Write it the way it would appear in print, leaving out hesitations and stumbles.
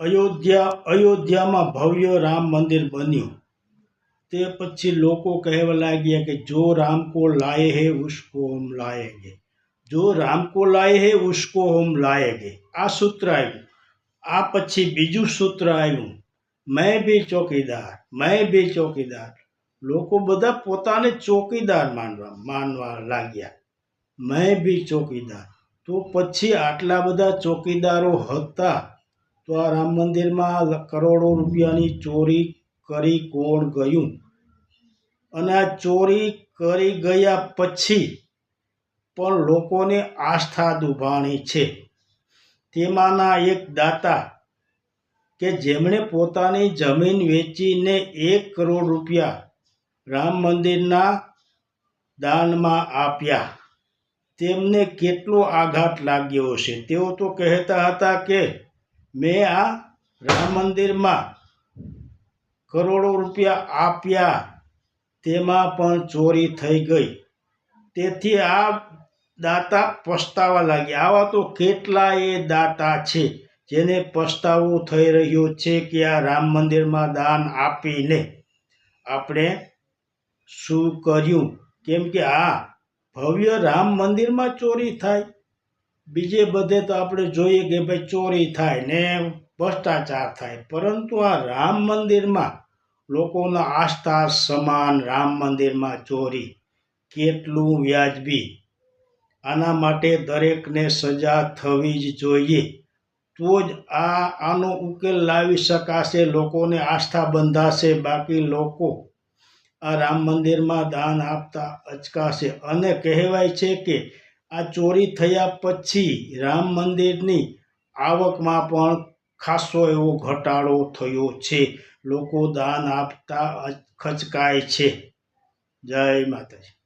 અયોધ્યામાં ભવ્ય રામ મંદિર બન્યું। તે પછી લોકો કહેવા લાગ્યા કે જો રામ કો લાયે હે ઉસકો હમ લાયેંગે, જો રામ કો લાયે હે ઉસકો હમ લાયેંગે। આ સૂત્ર આવ્યું। આ પછી બીજું સૂત્ર આવ્યું, મેં ભી ચોકીદાર, મેં ભી ચોકીદાર। લોકો બધા પોતાને ચોકીદાર માનવા લાગ્યા, મેં ભી ચોકીદાર। તો પછી આટલા બધા ચોકીદારો હતા તો આ રામ મંદિરમાં કરોડો રૂપિયાની ચોરી કરી કોણ ગયું? અને આ ચોરી કરી ગયા પછી પણ લોકોને આસ્થા દુભાણી છે। તેમાંના એક દાતા કે જેમણે પોતાની જમીન વેચીને 1 કરોડ રૂપિયા રામ મંદિરના દાનમાં આપ્યા, તેમને કેટલો આઘાત લાગ્યો હશે। તેઓ તો કહેતા હતા કે મેં આ રામ મંદિરમાં કરોડો રૂપિયા આપ્યા, તેમાં પણ ચોરી થઈ ગઈ। તેથી આ દાતા પસ્તાવા લાગ્યા। આવા તો કેટલાય દાતા છે જેને પસ્તાવો થઈ રહ્યો છે કે આ રામ મંદિરમાં દાન આપીને આપણે શું કર્યું? કેમ કે આ ભવ્ય રામ મંદિરમાં ચોરી થાય, બીજે બધે તો આપણે જોઈએ કે ભાઈ ચોરી થાય ને ભ્રષ્ટાચાર થાય, પરંતુ આ રામ મંદિરમાં લોકોના આસ્થા સમાન રામ મંદિરમાં ચોરી, કેટલું વ્યાજબી? આના માટે દરેકને સજા થવી જ જોઈએ, તો જ આનો ઉકેલ લાવી શકાશે, લોકોને આસ્થા બંધાશે। બાકી લોકો આ રામ મંદિરમાં દાન આપતા અચકાશે। અને કહેવાય છે કે આ ચોરી થયા પછી રામ મંદિરની આવકમાં પણ ખાસો એવો ઘટાડો થયો છે, લોકો દાન આપતા ખચકાય છે। જય માતાજી।